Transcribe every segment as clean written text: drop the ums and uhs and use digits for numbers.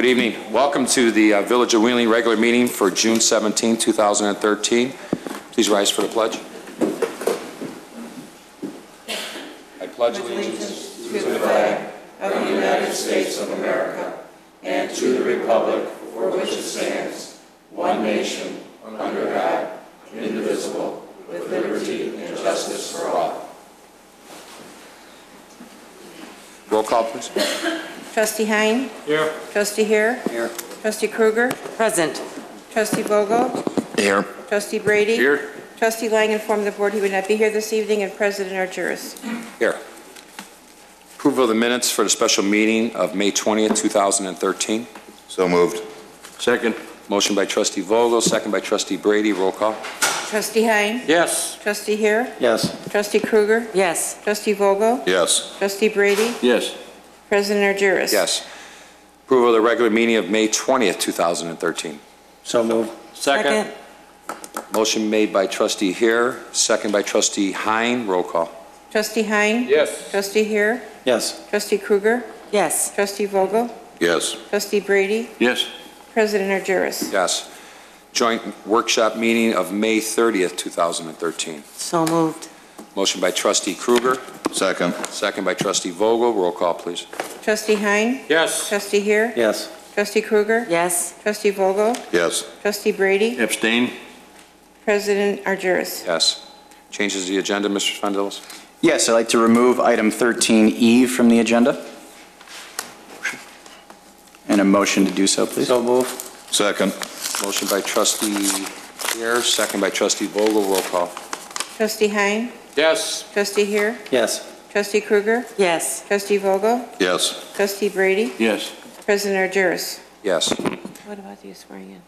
Good evening. Welcome to the Village of Wheeling regular meeting for June 17, 2013. Please rise for the pledge. I pledge allegiance to the flag of the United States of America and to the republic for which it stands, one nation, under God, indivisible, with liberty and justice for all. Roll call, please. Trustee Hein? Here. Trustee Hare? Here. Trustee Kruger? Present. Trustee Vogel? Here. Trustee Brady? Here. Trustee Lang informed the board he would not be here this evening, and President Argyris. Here. Approval of the minutes for the special meeting of May 20th, 2013. So moved. Second. Motion by Trustee Vogel, second by Trustee Brady. Roll call. Trustee Hein? Yes. Trustee Hare? Yes. Trustee Kruger? Yes. Trustee Vogel? Yes. Trustee Brady? Yes. President Argyris. Yes. Approval of the regular meeting of May 20th, 2013. So moved. Second. Motion made by Trustee Hare, second by Trustee Hein. Roll call. Trustee Hein? Yes. Trustee Hare? Yes. Trustee Kruger? Yes. Trustee Vogel? Yes. Trustee Brady? Yes. President Argyris. Yes. Joint workshop meeting of May 30th, 2013. So moved. Motion by Trustee Kruger, Second. second by Trustee Vogel. Roll call, please. Trustee Hein? Yes. Trustee Hare? Yes. Trustee Kruger? Yes. Trustee Vogel? Yes. Trustee Brady? Abstain. President Argyris. Yes. Changes the agenda, Mr. Spendelis? Yes, I'd like to remove item 13E from the agenda. And a motion to do so, please. So moved. Second. Motion by Trustee Hare, second by Trustee Vogel. Roll call. Trustee Hein? Yes. Trustee Hare? Yes. Trustee Kruger? Yes. Trustee Vogel? Yes. Trustee Brady? Yes. President Argyris. Yes. What about you swearing in?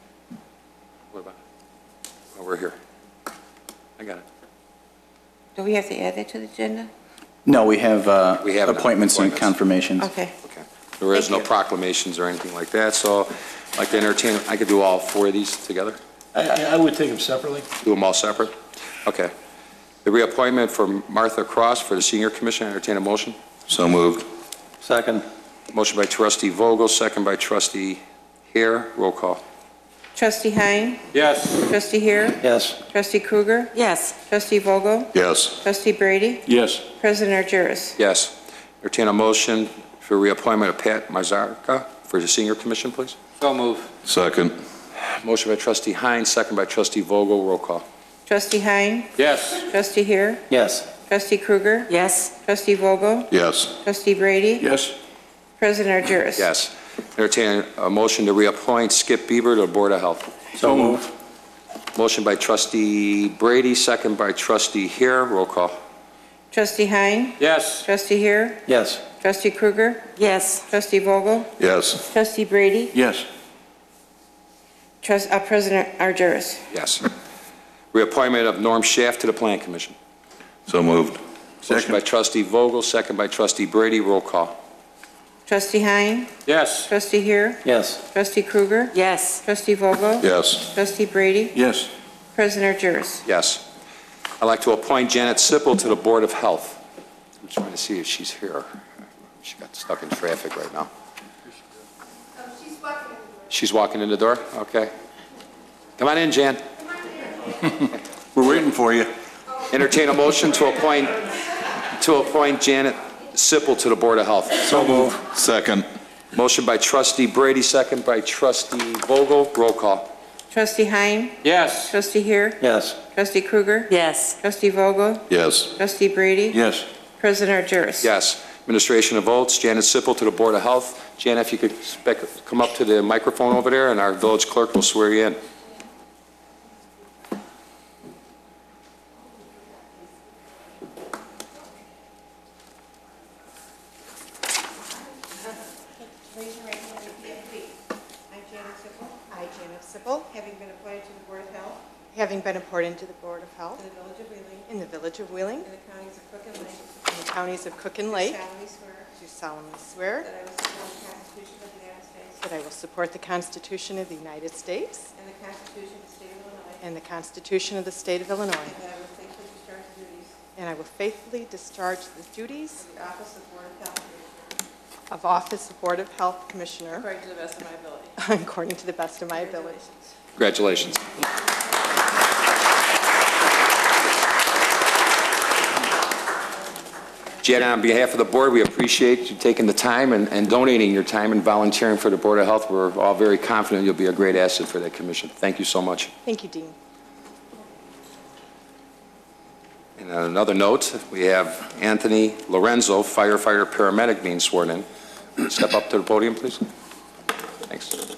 What about it? Oh, we're here. I got it. Do we have to add that to the agenda? No, we have We have appointments and appointments. confirmations. Okay. Okay. There is no Thank you. proclamations or anything like that, so I'd like to entertain, I could do all four of these together? I would take them separately. Do them all separate? Okay. The reappointment for Martha Cross for the Senior Commission, entertain a motion. So moved. Second. Motion by Trustee Vogel, second by Trustee Hare. Roll call. Trustee Hein? Yes. Trustee Hare? Yes. Trustee Kruger? Yes. Trustee Vogel? Yes. Trustee Brady? Yes. President Argyris. Yes. Entertain a motion for reappointment of Pat Mazarka for the Senior Commission, please. So move. Second. Motion by Trustee Hines, second by Trustee Vogel. Roll call. Trustee Hein? Yes. Trustee Hare? Yes. Trustee Kruger? Yes. Trustee Vogel? Yes. Trustee Brady? Yes. President Argyris. Yes. Entertain a motion to reappoint Skip Bieber to the Board of Health. So moved. Motion by Trustee Brady, second by Trustee Hare. Roll call. Trustee Hein? Yes. Trustee Hare? Yes. Trustee Kruger? Yes. Trustee Vogel? Yes. Trustee Brady? Yes. President Argyris. Yes. Reappointment of Norm Schaff to the Plan Commission. So moved. Motion by Trustee Vogel, second by Trustee Brady. Roll call. Trustee Hein? Yes. Trustee Hare? Yes. Trustee Kruger? Yes. Trustee Vogel? Yes. Trustee Brady? Yes. President Argyris. Yes. I'd like to appoint Janet Sippel to the Board of Health. I'm trying to see if she's here. She got stuck in traffic right now. She's walking in the door? Okay. Come on in, Jan. We're waiting for you. Entertain a motion to appoint Janet Sippel to the Board of Health. So moved. Second. Motion by Trustee Brady, second by Trustee Vogel. Roll call. Trustee Hein? Yes. Trustee Hare? Yes. Trustee Kruger? Yes. Trustee Vogel? Yes. Trustee Brady? Yes. President Argyris. Yes. Administration of votes, Janet Sippel to the Board of Health. Janet, if you could come up to the microphone over there, and our village clerk will swear you in. Raise your right hand and repeat after me. I, Janet Sippel, I, Janet Sippel, having been appointed to the Board of Health having been appointed to the Board of in Health the Village of Wheeling in the Village of Wheeling in the counties of Cook and Lake, in the counties of Cook and Lake, solemnly swear do solemnly swear that I will support the Constitution of the United States that I will support the Constitution of the State of Illinois and the Constitution of the State of Illinois, and the Constitution of the State of Illinois, and that I will faithfully discharge the duties and I will faithfully discharge the duties of the office of Board of Health Commissioner of Office of Board of Health Commissioner according to the best of my ability. according to the best of my ability. Congratulations. Janet, on behalf of the board, we appreciate you taking the time and donating your time and volunteering for the Board of Health. We're all very confident you'll be a great asset for that commission. Thank you so much. Thank you, Dean. And on another note, we have Anthony Lorenzo, firefighter paramedic, being sworn in. Step up to the podium, please. Thanks. Raise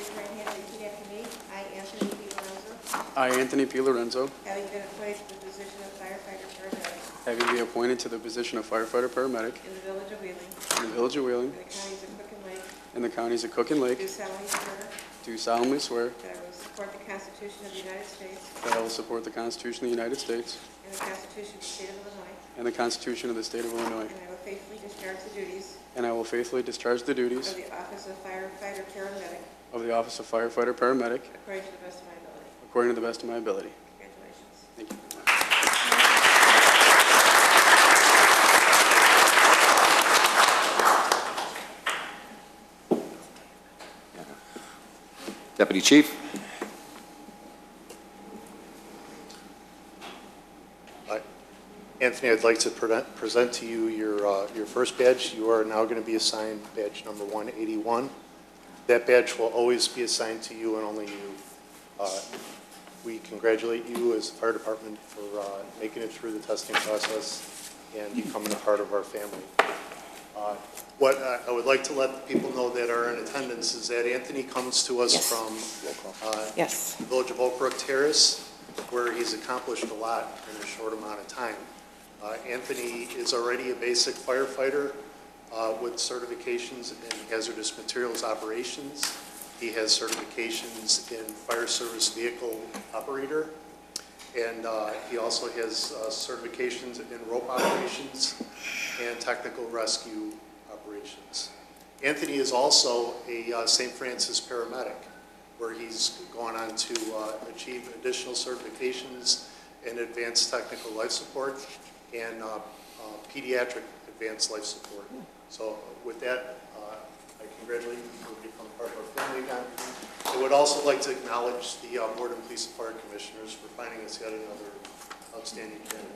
your right hand and repeat after me. I, Anthony P. Lorenzo, I, Anthony P. Lorenzo, having been appointed to the position of firefighter paramedic having been appointed to the position of firefighter paramedic in the village of Wheeling, in the village of Wheeling, in the counties of Cook and Lake, in the counties of Cook and Lake, do solemnly swear do solemnly swear that I will support the Constitution of the United States that I will support the Constitution of the United States and the Constitution of the State of Illinois, and the Constitution of the State of Illinois, and I will faithfully discharge the duties and I will faithfully discharge the of duties the office of firefighter paramedic of the office of firefighter paramedic according to the best of my ability. according to the best of my ability. Congratulations. Thank you. Deputy Chief. Anthony, I'd like to present to you your first badge. You are now going to be assigned badge number 181. That badge will always be assigned to you and only you. We congratulate you as the fire department for making it through the testing process and becoming a part of our family. What I would like to let the people know that are in attendance is that Anthony comes to us from the village of Oak Brook Terrace, where he's accomplished a lot in a short amount of time. Anthony is already a basic firefighter with certifications in hazardous materials operations. He has certifications in fire service vehicle operator, and he also has certifications in rope operations and technical rescue operations. Anthony is also a St. Francis paramedic, where he's gone on to achieve additional certifications in advanced technical life support and pediatric advanced life support. So with that, I congratulate you for becoming part of our family again. I would also like to acknowledge the Board of Police and Fire Commissioners for finding us yet another outstanding candidate.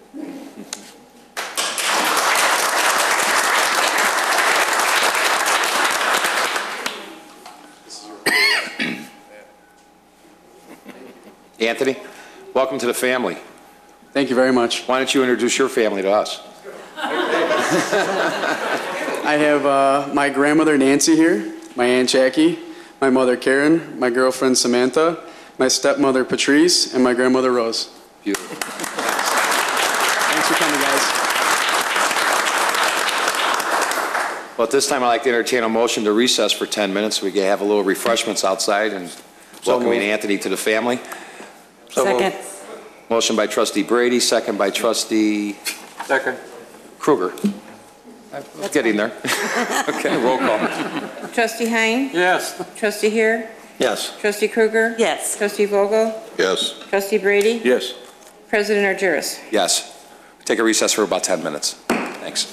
This is your Anthony, welcome to the family. Thank you very much. Why don't you introduce your family to us? I have my grandmother Nancy here, my Aunt Jackie, my mother Karen, my girlfriend Samantha, my stepmother Patrice, and my grandmother Rose. Beautiful. Thanks for coming, guys. Well, at this time, I'd like to entertain a motion to recess for 10 minutes. We can have a little refreshments outside and welcoming Anthony to the family. Second. Motion by Trustee Brady, second by Trustee Kruger. Getting there. Okay, roll call. Trustee Hein? Yes. Trustee Here? Yes. Trustee Kruger? Yes. Trustee Vogel? Yes. Trustee Brady? Yes. President Argyris? Yes. Take a recess for about 10 minutes. Thanks.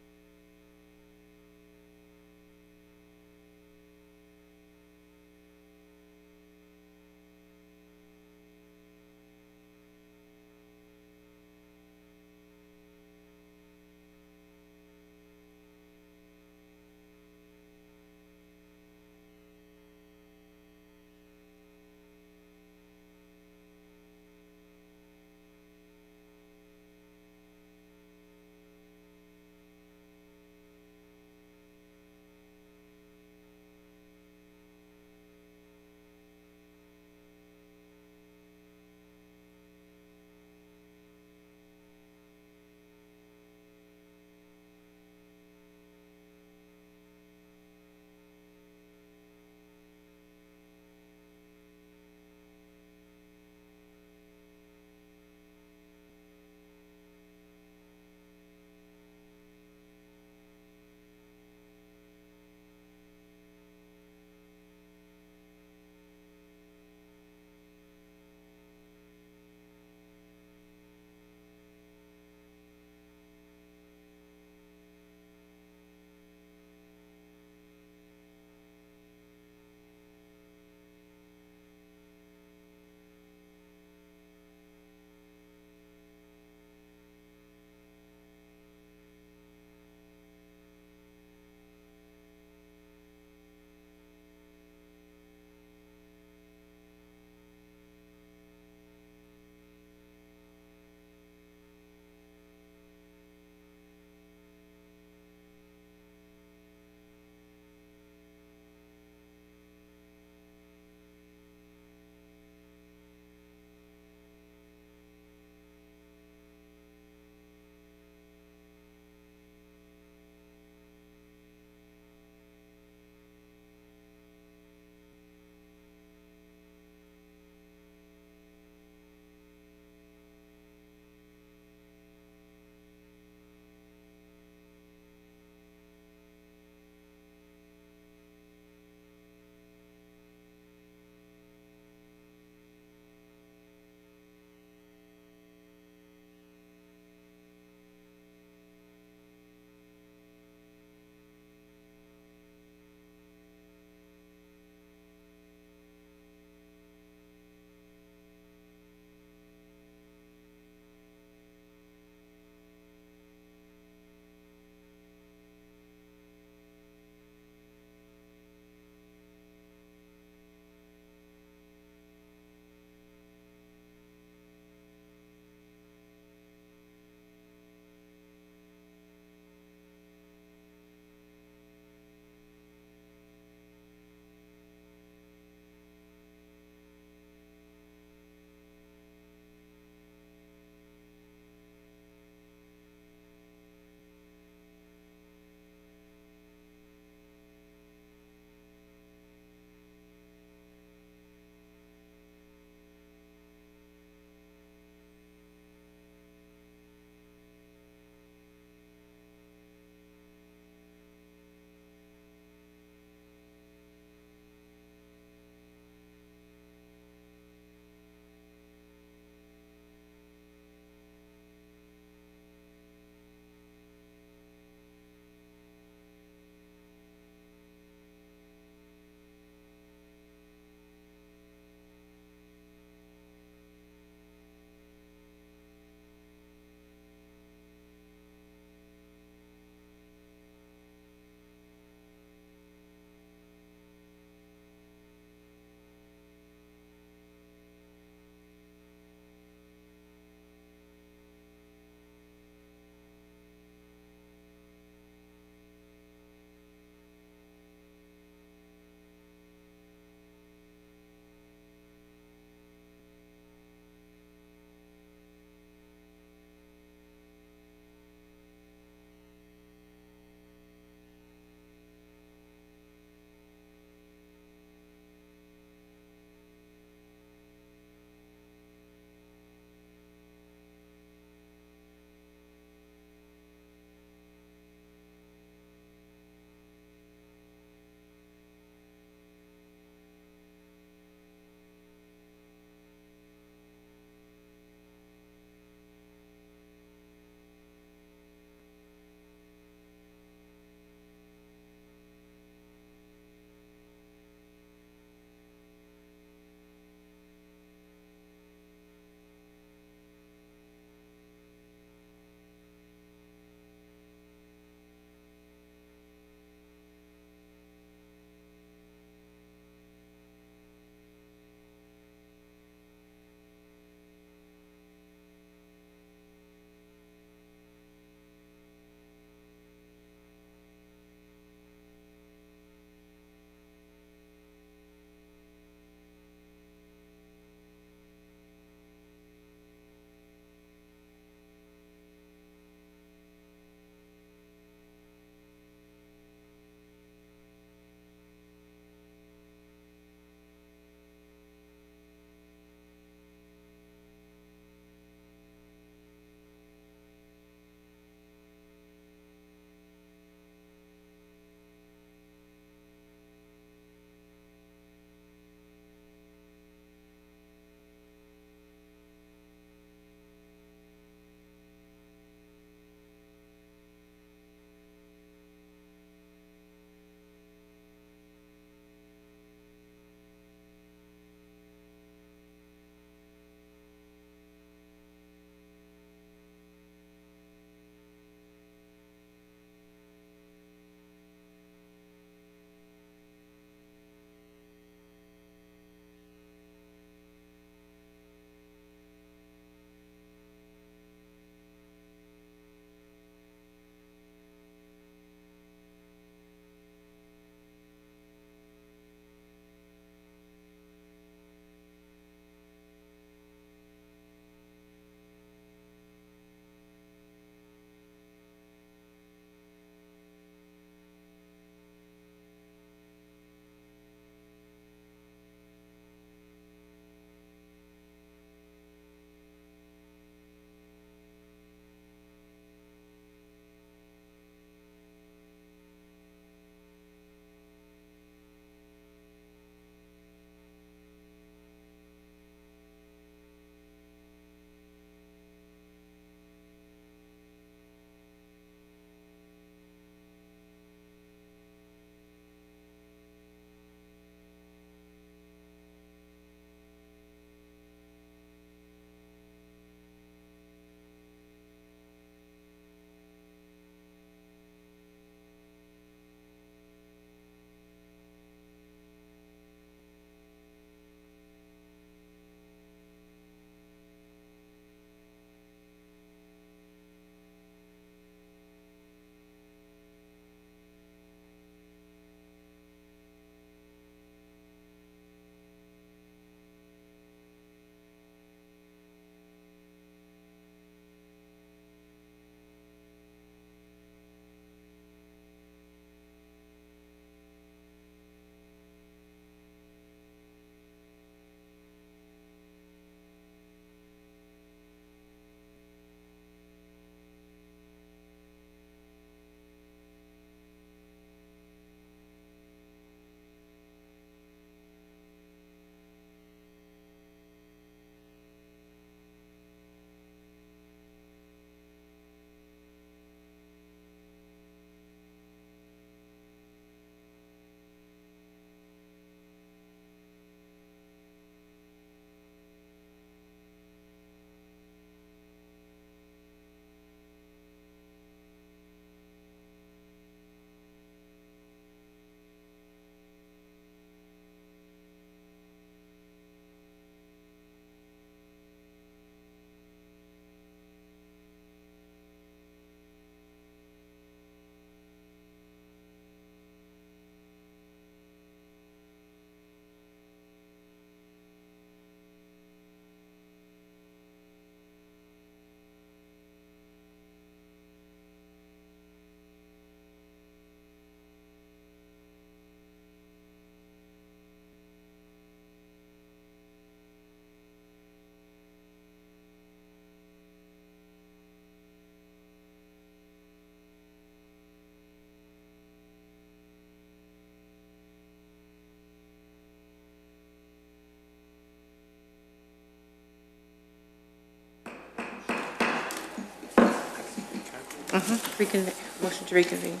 Motion to reconvene.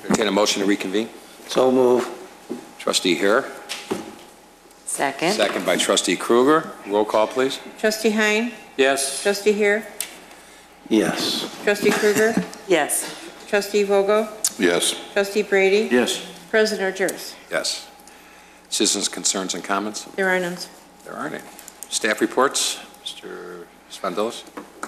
Entertain a motion to reconvene. So move. Trustee Hare, Second. second by Trustee Kruger. Roll call, please. Trustee Hein? Yes. Trustee Hare? Yes. Trustee Kruger? Yes. Trustee Vogel? Yes. Trustee Brady? Yes. President Argyros? Yes. Citizens' concerns and comments? There are none. There aren't any. Staff reports, Mr. Spandelis?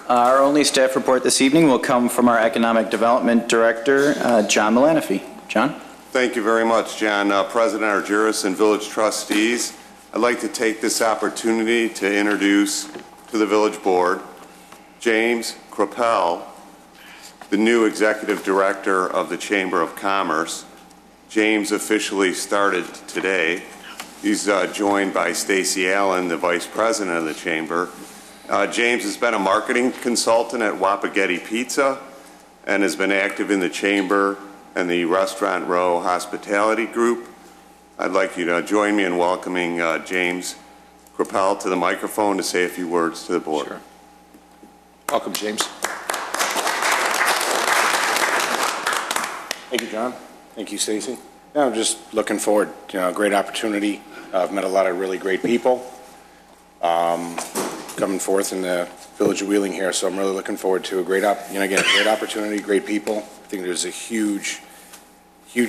Our only staff report this evening will come from our Economic Development Director, John Malanafi. John? Thank you very much, John. President Argyros and village trustees, I'd like to take this opportunity to introduce to the village board James Crapell, the new executive director of the Chamber of Commerce. James officially started today. He's joined by Stacy Allen, the vice president of the chamber. James has been a marketing consultant at Wapagetti Pizza and has been active in the chamber and the Restaurant Row Hospitality Group. I'd like you to join me in welcoming James Crapell to the microphone to say a few words to the board. Sure. Welcome, James. Thank you, John. Thank you, Stacy. Yeah, I'm just looking forward, great opportunity. I've met a lot of really great people coming forth in the village of Wheeling here, so I'm really looking forward to a great opportunity, great people. I think there's a huge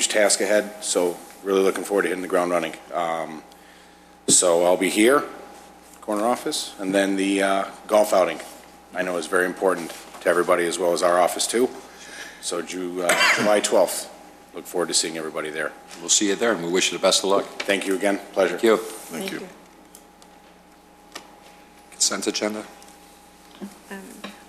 task ahead, so really looking forward to hitting the ground running. So I'll be here, corner office, and then the golf outing I know is very important to everybody as well as our office too. So July 12th, look forward to seeing everybody there. We'll see you there, and we wish you the best of luck. Thank you again, pleasure. Thank you. Thank you. Consent agenda?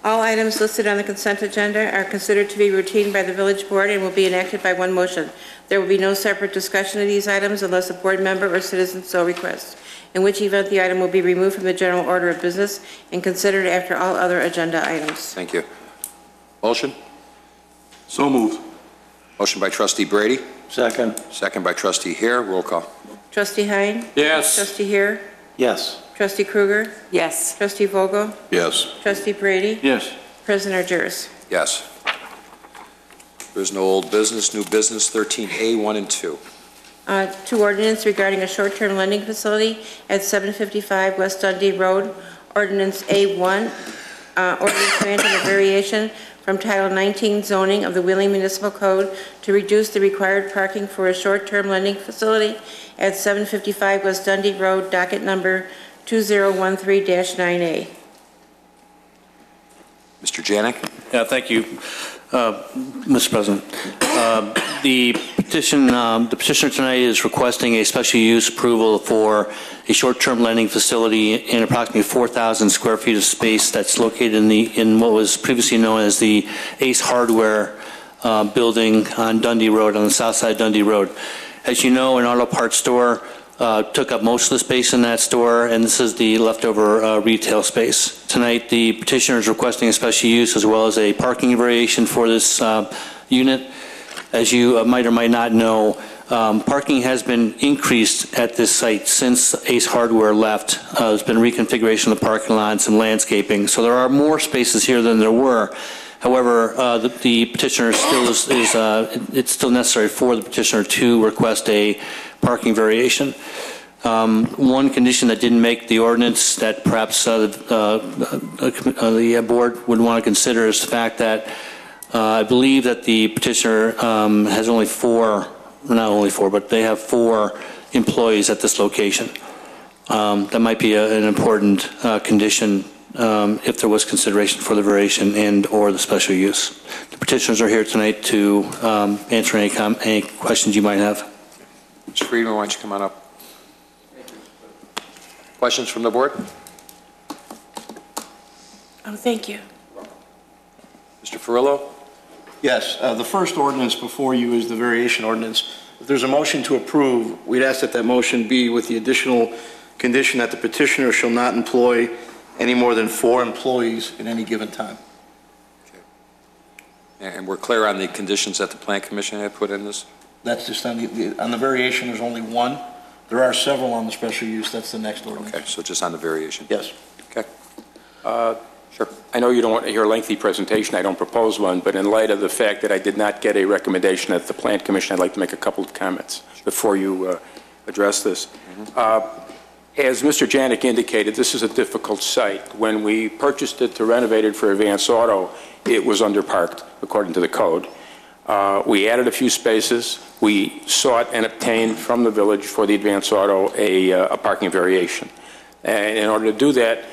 All items listed on the consent agenda are considered to be routine by the village board and will be enacted by one motion. There will be no separate discussion of these items unless a board member or citizen so requests, in which event the item will be removed from the general order of business and considered after all other agenda items. Thank you. Motion? So moved. Motion by Trustee Brady, Second. second by Trustee Hare. Roll call. Trustee Hein? Yes. Trustee Hare? Yes. Trustee Kruger? Yes. Trustee Vogel? Yes. Trustee Brady? Yes. President Argyros? Yes. There's no old business, new business, 13A, 1 and 2. Two ordinance regarding a short-term lending facility at 755 West Dundee Road. Ordinance A1, ordinance granting a variation from Title 19 zoning of the Wheeling Municipal Code to reduce the required parking for a short-term lending facility at 755 West Dundee Road, docket number 2013-9A. Mr. Janik? Yeah, thank you, Mr. President. The petitioner tonight is requesting a special use approval for a short-term lending facility in approximately 4,000 square feet of space that's located in what was previously known as the Ace Hardware building on Dundee Road, on the south side of Dundee Road. As you know, an auto parts store took up most of the space in that store, and this is the leftover retail space. Tonight, the petitioner is requesting a special use as well as a parking variation for this unit. As you might or might not know, parking has been increased at this site since Ace Hardware left. There's been reconfiguration of the parking lot and some landscaping, so there are more spaces here than there were. However, the petitioner still it's still necessary for the petitioner to request a parking variation. One condition that didn't make the ordinance that perhaps the board would want to consider is the fact that I believe that the petitioner has only but they have 4 employees at this location. That might be an important condition if there was consideration for the variation and or the special use. The petitioners are here tonight to answer any questions you might have. Mr. Friedman, why don't you come on up? Questions from the board? Oh, thank you. Mr. Ferrillo? Yes, the first ordinance before you is the variation ordinance. If there's a motion to approve, we'd ask that that motion be with the additional condition that the petitioner shall not employ any more than 4 employees at any given time. Okay. And we're clear on the conditions that the Plan Commission had put in this? That's just on the variation, there's only 1. There are several on the special use. That's the next ordinance. Okay, so just on the variation? Yes. Okay. Sure. I know you don't want to hear a lengthy presentation. I don't propose one, but in light of the fact that I did not get a recommendation at the Plan Commission, I'd like to make a couple of comments before you address this. As Mr. Janik indicated, this is a difficult site. When we purchased it to renovate it for Advance Auto, it was underparked, according to the code. We added a few spaces. We sought and obtained from the village for the Advance Auto a parking variation. And in order to do that,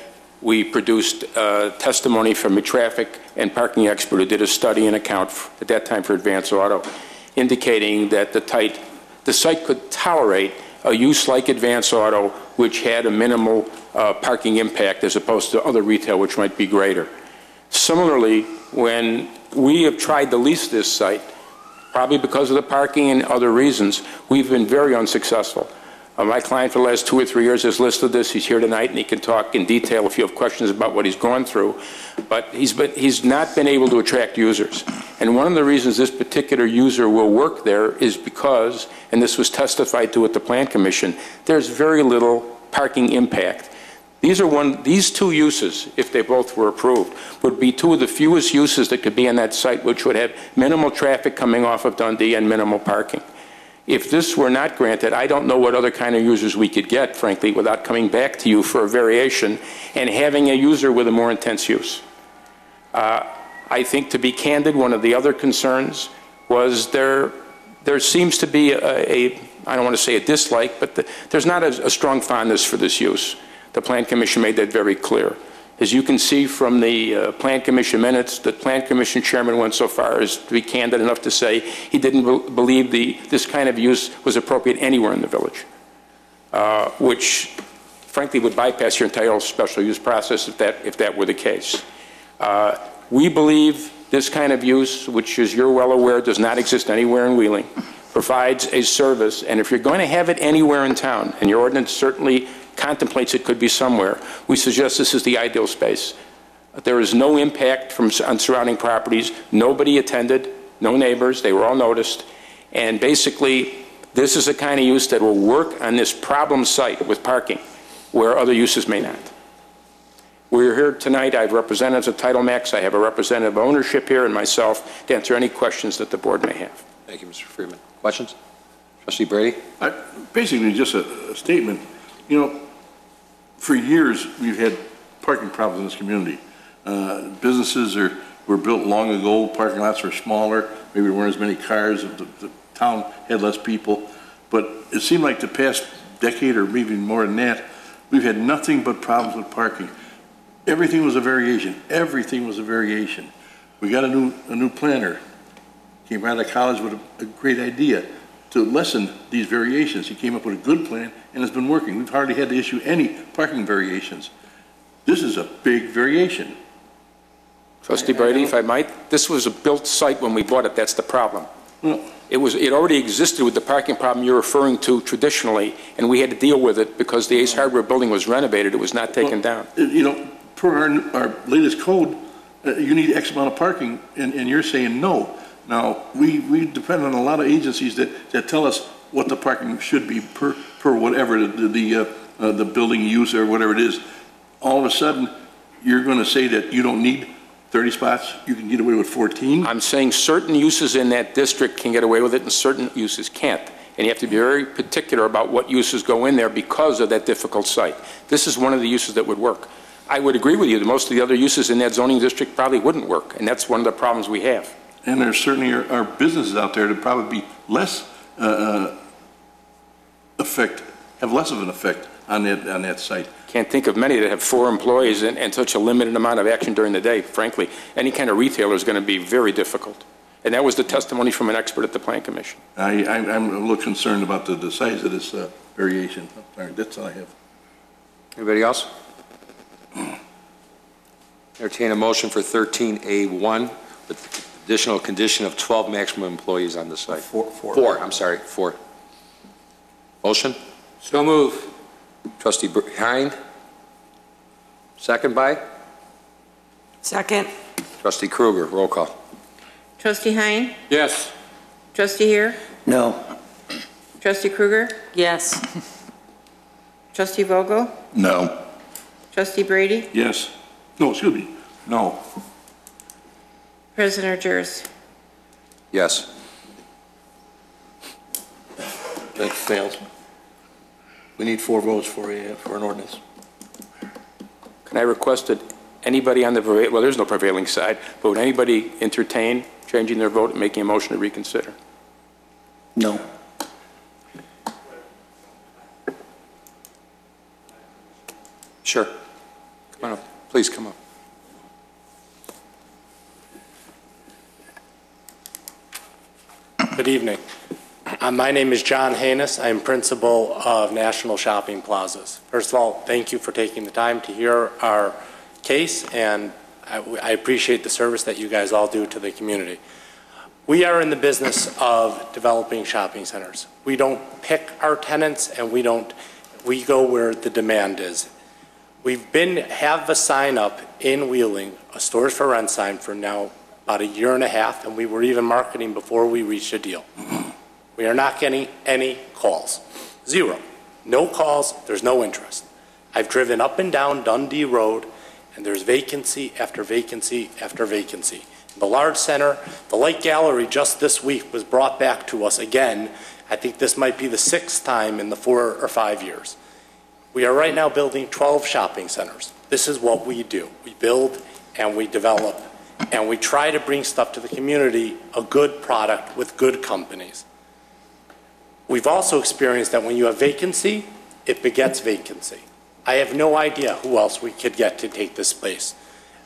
we produced testimony from a traffic and parking expert who did a study and account at that time for Advance Auto, indicating that the site could tolerate a use like Advance Auto, which had a minimal parking impact as opposed to other retail, which might be greater. Similarly, when we have tried to lease this site, probably because of the parking and other reasons, we've been very unsuccessful. My client for the last 2 or 3 years has listed this. He's here tonight, and he can talk in detail if you have questions about what he's gone through. But he's not been able to attract users. And one of the reasons this particular user will work there is because, and this was testified to at the Plan Commission, there's very little parking impact. These two uses, if they both were approved, would be two of the fewest uses that could be on that site, which would have minimal traffic coming off of Dundee and minimal parking. If this were not granted, I don't know what other kind of users we could get, frankly, without coming back to you for a variation and having a user with a more intense use. I think, to be candid, one of the other concerns was there seems to be I don't want to say a dislike, but there's not a strong fondness for this use. The Plan Commission made that very clear. As you can see from the Plan Commission minutes, the Plan Commission chairman went so far as to be candid enough to say he didn't believe this kind of use was appropriate anywhere in the village, which frankly would bypass your entire special use process if that were the case. We believe this kind of use, which, as you're well aware, does not exist anywhere in Wheeling, provides a service, and if you're going to have it anywhere in town, and your ordinance certainly contemplates it could be somewhere, we suggest this is the ideal space. There is no impact on surrounding properties. Nobody attended, no neighbors, they were all noticed, and basically this is the kind of use that will work on this problem site with parking where other uses may not. We're here tonight. I have representatives of Title Max. I have a representative of ownership here and myself to answer any questions that the board may have. Thank you, Mr. Freeman. Questions? Trustee Brady? Basically, just a statement. You know, for years, we've had parking problems in this community. Businesses were built long ago. Parking lots were smaller. Maybe there weren't as many cars. The town had less people. But it seemed like the past decade, or maybe more than that, we've had nothing but problems with parking. Everything was a variation. Everything was a variation. We got a new planner. Came out of college with a great idea to lessen these variations. He came up with a good plan, and it's been working. We've hardly had to issue any parking variations. This is a big variation. Trustee Brady, if I might, this was a built site when we bought it. That's the problem. Well, it already existed with the parking problem you're referring to traditionally, and we had to deal with it because the Ace Hardware building was renovated. It was not taken down. You know, per our latest code, you need X amount of parking, and you're saying no. Now, we depend on a lot of agencies that tell us what the parking should be per whatever the building use or whatever it is. All of a sudden, you're going to say that you don't need 30 spots, you can get away with 14? I'm saying certain uses in that district can get away with it and certain uses can't. And you have to be very particular about what uses go in there because of that difficult site. This is one of the uses that would work. I would agree with you that most of the other uses in that zoning district probably wouldn't work, and that's one of the problems we have. And there certainly are businesses out there that probably be less have less of an effect on that site. Can't think of many that have 4 employees and such a limited amount of action during the day. Frankly, any kind of retailer is going to be very difficult. And that was the testimony from an expert at the Plan Commission. I'm a little concerned about the size of this variation. All right, that's all I have. Anybody else? Entertain a motion for 13A1 with the additional condition of 12 maximum employees on the site. Four. Motion? So move. Trustee Hine? Second by? Second. Trustee Kruger, roll call. Trustee Hine? Yes. Trustee Here? No. Trustee Kruger? Yes. Trustee Vogel? No. Trustee Brady? Yes. No, excuse me. No. President Argyris. Yes. That fails. We need 4 votes for an ordinance. Can I request that anybody on the, well, there's no prevailing side, but would anybody entertain changing their vote and making a motion to reconsider? No. Sure. Come on up. Please come up. Good evening. My name is John Haynes. I am principal of National Shopping Plazas. First of all, thank you for taking the time to hear our case, and I appreciate the service that you guys all do to the community. We are in the business of developing shopping centers. We don't pick our tenants, and we go where the demand is. We've have a sign up in Wheeling, a Stores for Rent sign, for now about a year and a half, and we were even marketing before we reached a deal. We are not getting any calls. 0. No calls, there's no interest. I've driven up and down Dundee Road, and there's vacancy after vacancy after vacancy. The large center, the Light Gallery just this week was brought back to us again. I think this might be the 6th time in the 4 or 5 years. We are right now building 12 shopping centers. This is what we do. We build and we develop, and we try to bring stuff to the community, a good product with good companies. We've also experienced that when you have vacancy, it begets vacancy. I have no idea who else we could get to take this space.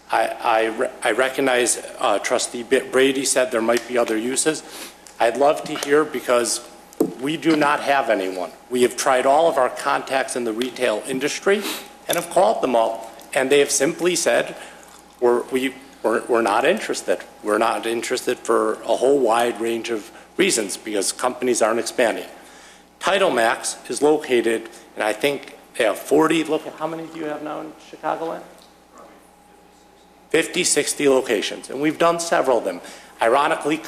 I recognize Trustee Brady said there might be other uses. I'd love to hear, because we do not have anyone. We have tried all of our contacts in the retail industry and have called them all, and they have simply said, we're not interested. We're not interested for a whole wide range of reasons, because companies aren't expanding. Title Max is located, and I think they have 40, look at how many do you have now in Chicagoland? 50, 60 locations, and we've done several of them. Ironically,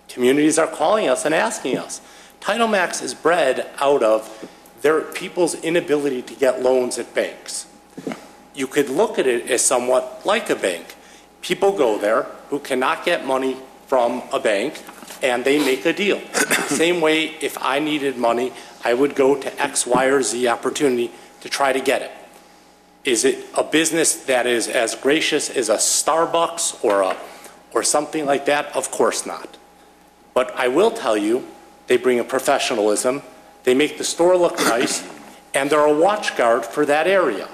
communities are calling us and asking us. Title Max is bred out of their people's inability to get loans at banks. You could look at it as somewhat like a bank. People go there who cannot get money from a bank, and they make a deal. Same way, if I needed money, I would go to X, Y, or Z opportunity to try to get it. Is it a business that is as gracious as a Starbucks or something like that? Of course not. But I will tell you, they bring a professionalism, they make the store look nice, and they're a watch guard for that area.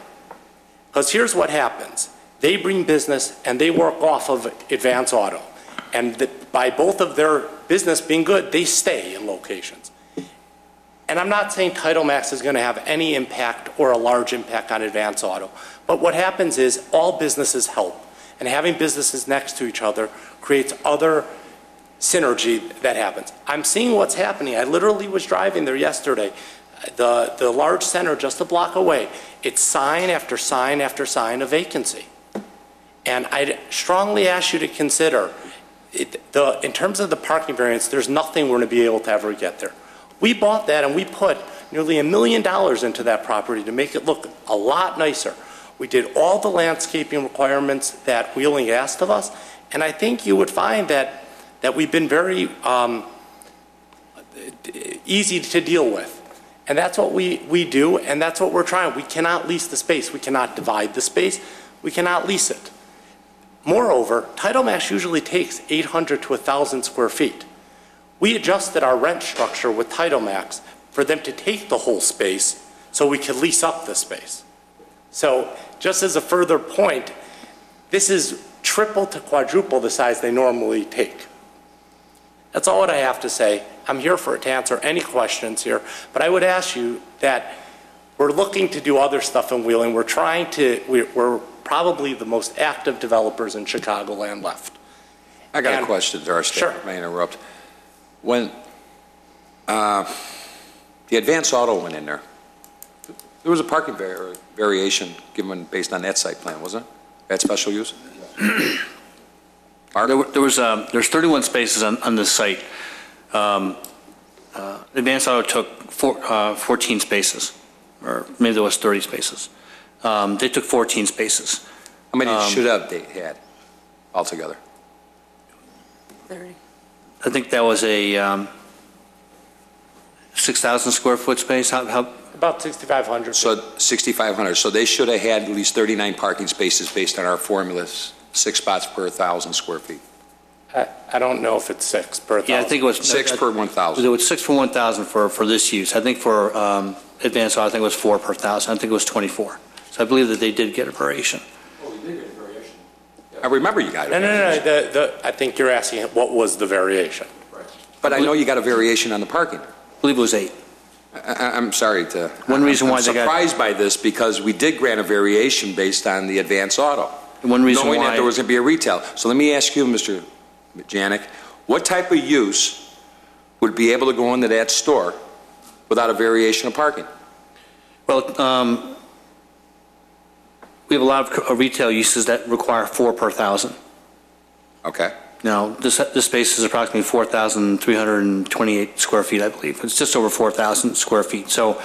Because here's what happens. They bring business and they work off of Advance Auto. And by both of their business being good, they stay in locations. And I'm not saying Title Max is going to have any impact or a large impact on Advance Auto. But what happens is all businesses help. And having businesses next to each other creates other synergy that happens. I'm seeing what's happening. I literally was driving there yesterday. The large center just a block away. It's sign after sign after sign of vacancy. And I strongly ask you to consider, in terms of the parking variance, there's nothing we're going to be able to ever get there. We bought that and we put nearly $1 million into that property to make it look a lot nicer. We did all the landscaping requirements that Wheeling asked of us, and I think you would find that we've been very easy to deal with. And that's what we do, and that's what we're trying. We cannot lease the space. We cannot divide the space. We cannot lease it. Moreover, Title Max usually takes 800 to 1,000 square feet. We adjusted our rent structure with Title Max for them to take the whole space so we could lease up the space. So just as a further point, this is triple to quadruple the size they normally take. That's all that I have to say. I'm here to answer any questions here, but I would ask you that we're looking to do other stuff in Wheeling. We're probably the most active developers in Chicagoland left. I got a question, Doris. Sure. May I interrupt? When the Advance Auto went in there was a parking variation given based on that site plan, wasn't it? That special use? There's 31 spaces on this site. Advance Auto took 14 spaces, or maybe there was 30 spaces. They took 14 spaces. How many should have they had altogether? 30. I think that was a 6,000 square foot space. How About 6,500. So 6,500. So they should have had at least 39 parking spaces based on our formulas, 6 spots per 1,000 square feet. I don't know if it's 6 per 1,000. Yeah, I think it was 6 per 1,000. It was 6 for 1,000 for this use. I think for advanced auto, I think it was 4 per 1,000. I think it was 24. So I believe that they did get a variation. Oh, we did get a variation. I remember you got it. No. I think you're asking what was the variation. Right. But I know you got a variation on the parking. I believe it was 8. I'm sorry to. One reason why I'm they got. surprised by this because we did grant a variation based on the advanced auto. One reason knowing why. that there was going to be a retail. So let me ask you, Mr. Janik, what type of use would be able to go into that store without a variation of parking? Well, we have a lot of retail uses that require 4 per 1,000. Okay. Now, this space is approximately 4,328 square feet, I believe. It's just over 4,000 square feet. So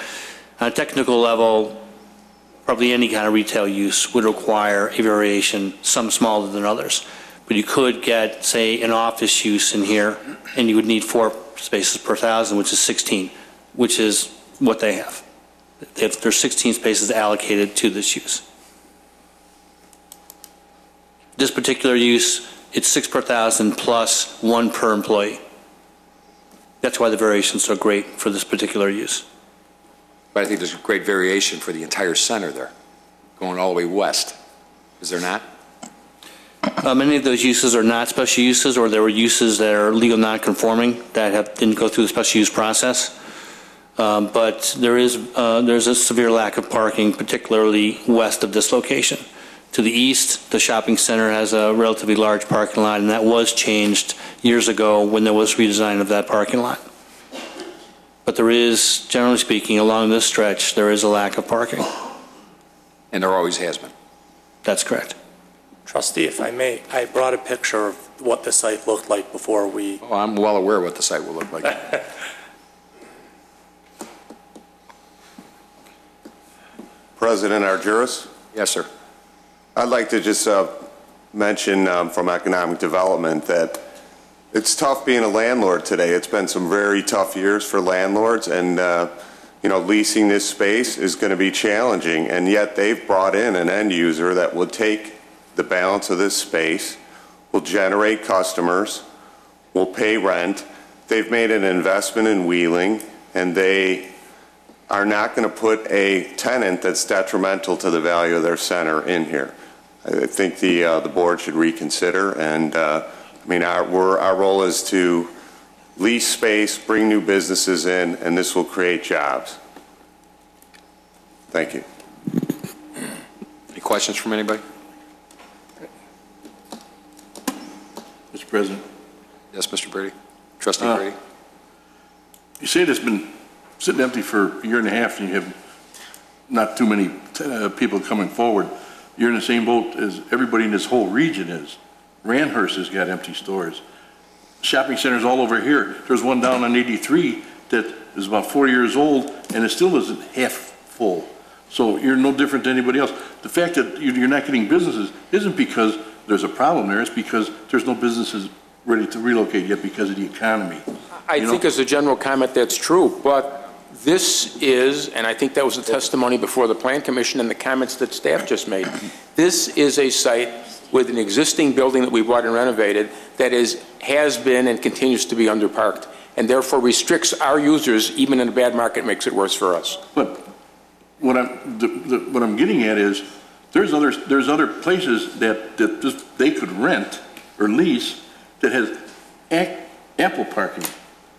on a technical level, probably any kind of retail use would require a variation, some smaller than others. But you could get, say, an office use in here, and you would need 4 spaces per 1,000, which is 16, which is what they have. There's 16 spaces allocated to this use. This particular use, it's 6 per 1,000 plus 1 per employee. That's why the variations are so great for this particular use. But I think there's a great variation for the entire center there, going all the way west. Is there not? Many of those uses are not special uses, or there were uses that are legal non-conforming that didn't go through the special use process. But there's a severe lack of parking, particularly west of this location. To the east, the shopping center has a relatively large parking lot, and that was changed years ago when there was redesign of that parking lot. But there is, generally speaking, along this stretch, there is a lack of parking. And there always has been. That's correct. Trustee, if I may, I brought a picture of what the site looked like before we... Oh, I'm well aware what the site will look like. President Argyros? Yes, sir. I'd like to just mention from economic development that it's tough being a landlord today. It's been some very tough years for landlords, and leasing this space is going to be challenging, and yet they've brought in an end user that will take the balance of this space, will generate customers, will pay rent. They've made an investment in Wheeling, and they are not going to put a tenant that's detrimental to the value of their center in here. I think the board should reconsider, and our role is to lease space, bring new businesses in, and this will create jobs. Thank you. Any questions from anybody? Mr. President. Yes, Mr. Brady. Trustee Brady. You say it's been sitting empty for a year and a half, and you have not too many people coming forward. You're in the same boat as everybody in this whole region is. Randhurst has got empty stores. Shopping centers all over here. There's one down on 83 that is about 4 years old, and it still isn't half full. So you're no different than anybody else. The fact that you're not getting businesses isn't because there's a problem there. It's because there's no businesses ready to relocate yet because of the economy. I think as a general comment, that's true, but this is, and I think that was the testimony before the Plan Commission and the comments that staff just made, this is a site with an existing building that we bought and renovated that has been and continues to be underparked, and therefore restricts our users, even in a bad market, makes it worse for us. But what I'm getting at is there's other places that just they could rent or lease that has ample parking.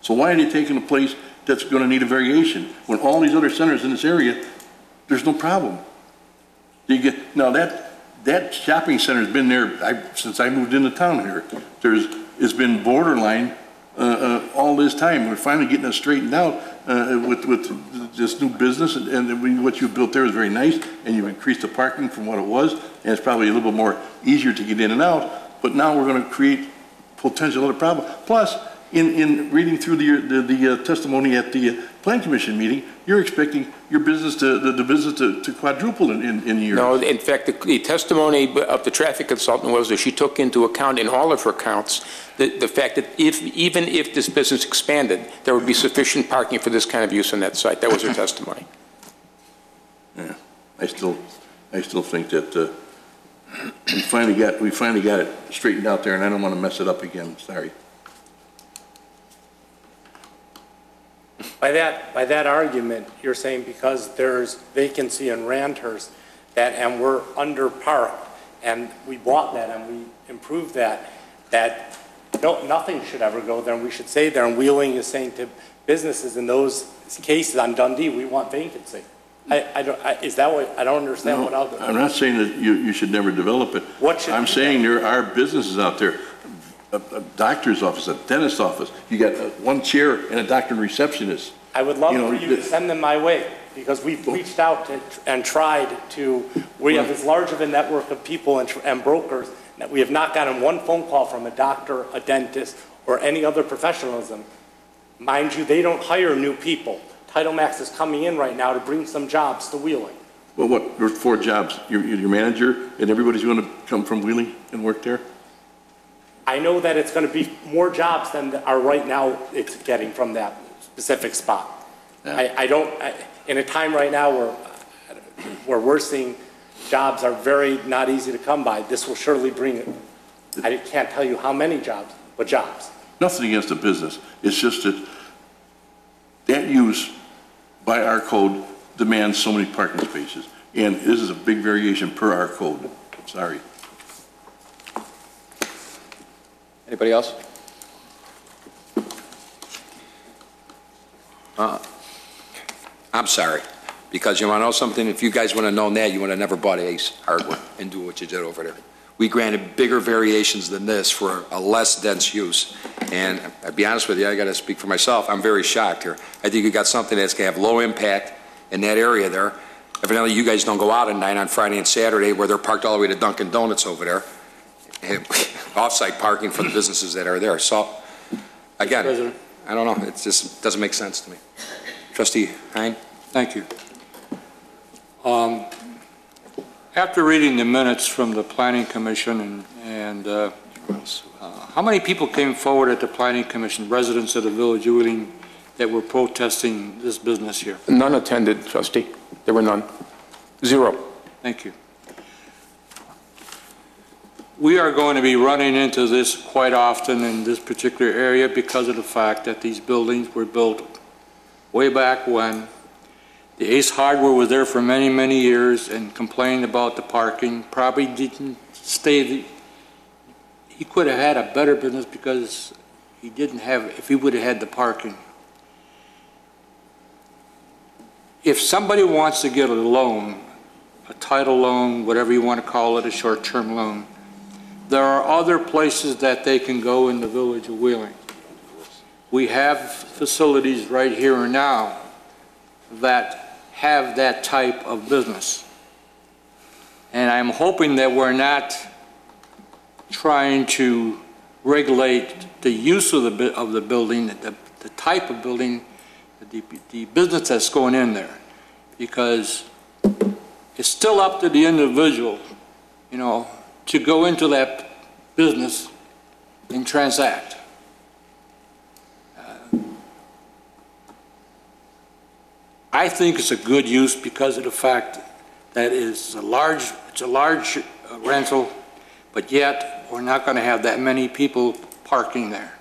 So why are they taking a place that's going to need a variation when all these other centers in this area, there's no problem? Now that shopping center has been there since I moved into town here. It's been borderline all this time. We're finally getting it straightened out with this new business, and what you built there is very nice, and you've increased the parking from what it was, and it's probably a little bit more easier to get in and out. But now we're going to create potential other problem. Plus, in reading through the testimony at the Plan Commission meeting, you're expecting your business the business to quadruple in years. No, in fact, the testimony of the traffic consultant was that she took into account in all of her counts the fact that even if this business expanded, there would be sufficient parking for this kind of use on that site. That was her testimony. Yeah, I still think that we finally got it straightened out there, and I don't want to mess it up again. Sorry. By that argument, you're saying because there's vacancy in Randhurst and we're underparked, and we bought that and we improved that no, nothing should ever go there, and we should stay there. And Wheeling is saying to businesses in those cases on Dundee, we want vacancy. I don't understand what other. I'm not saying that you should never develop it. I'm saying there are businesses out there, a doctor's office, a dentist's office. You got one chair and a doctor and receptionist. I would love for you to send them my way, because we've reached out and tried to. We have as large of a network of people and brokers that we have not gotten one phone call from a doctor, a dentist, or any other professionalism. Mind you, they don't hire new people. Title Max is coming in right now to bring some jobs to Wheeling. Well, what? There's 4 jobs. Your manager and everybody's going to come from Wheeling and work there? I know that it's going to be more jobs than are right now it's getting from that specific spot. Yeah. In a time right now where we're seeing jobs are very not easy to come by, this will surely bring it. I can't tell you how many jobs, but jobs. Nothing against the business. It's just that use by our code demands so many parking spaces. And this is a big variation per our code. Sorry. Anybody else? I'm sorry, because you want to know something? If you guys would have known that, you would have never bought Ace Hardware and do what you did over there. We granted bigger variations than this for a less dense use. And I'll be honest with you, I got to speak for myself, I'm very shocked here. I think you got something that's going to have low impact in that area there. Evidently, you guys don't go out at night on Friday and Saturday where they're parked all the way to Dunkin' Donuts over there. Off-site parking for the businesses that are there. So, again, I don't know. It just doesn't make sense to me. Trustee Hein? Thank you. After reading the minutes from the Planning Commission and how many people came forward at the Planning Commission, residents of the Village of Wheeling, that were protesting this business here? None attended, Trustee. There were none. 0. Thank you. We are going to be running into this quite often in this particular area because of the fact that these buildings were built way back when. The Ace Hardware was there for many, many years and complained about the parking. Probably didn't stay. He could have had a better business because he didn't have, if he would have had the parking. If somebody wants to get a loan, a title loan, whatever you want to call it, a short-term loan, there are other places that they can go in the Village of Wheeling. We have facilities right here and now that have that type of business. And I'm hoping that we're not trying to regulate the use of the building, the type of building, the business that's going in there, because it's still up to the individual, you know, to go into that business and transact. I think it's a good use because of the fact that it's a large rental, but yet we're not going to have that many people parking there.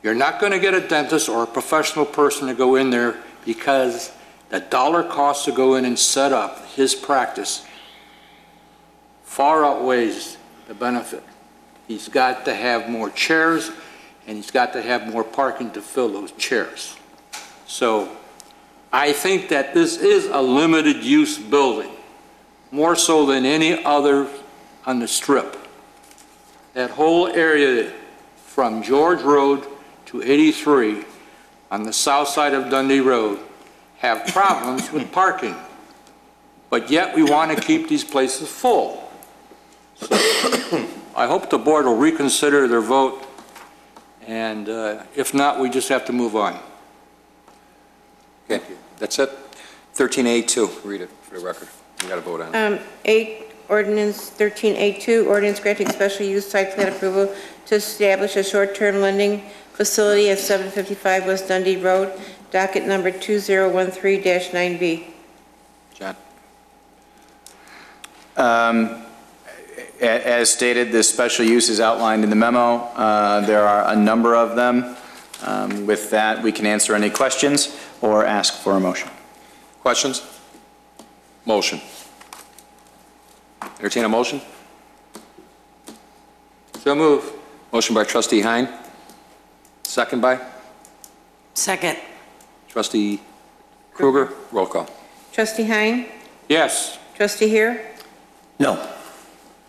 You're not going to get a dentist or a professional person to go in there because the dollar cost to go in and set up his practice far outweighs the benefit. He's got to have more chairs and he's got to have more parking to fill those chairs. So I think that this is a limited use building, more so than any other on the Strip. That whole area from George Road to 83 on the south side of Dundee Road have problems with parking, but yet we want to keep these places full. So I hope the board will reconsider their vote And if not, we just have to move on. Okay, that's it. 13A2, read it for the record. You got to vote on it. Ordinance 13A2, ordinance granting special use site plan approval to establish a short-term lending facility at 755 West Dundee Road, docket number 2013-9B. John? As stated, this special use is outlined in the memo. There are a number of them. With that, we can answer any questions or ask for a motion. Questions? Motion. Entertain a motion? So move. Motion by trustee Hein. Second by? Second. Trustee Kruger. Roll call. Trustee Hein? Yes. Trustee Here? No.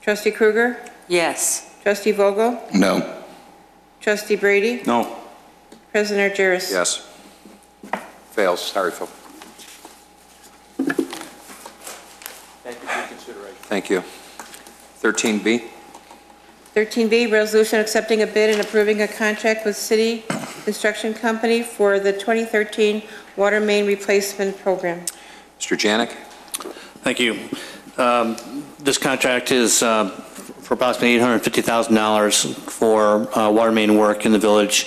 Trustee Kruger? Yes. Trustee Vogel? No. Trustee Brady? No. President Argyris? Yes. Fails. Sorry, Phil. Thank you for your consideration. Thank you. 13B. 13B, resolution accepting a bid and approving a contract with City Construction Company for the 2013 water main replacement program. Mr. Janik. Thank you. This contract is for approximately $850,000 for water main work in the village,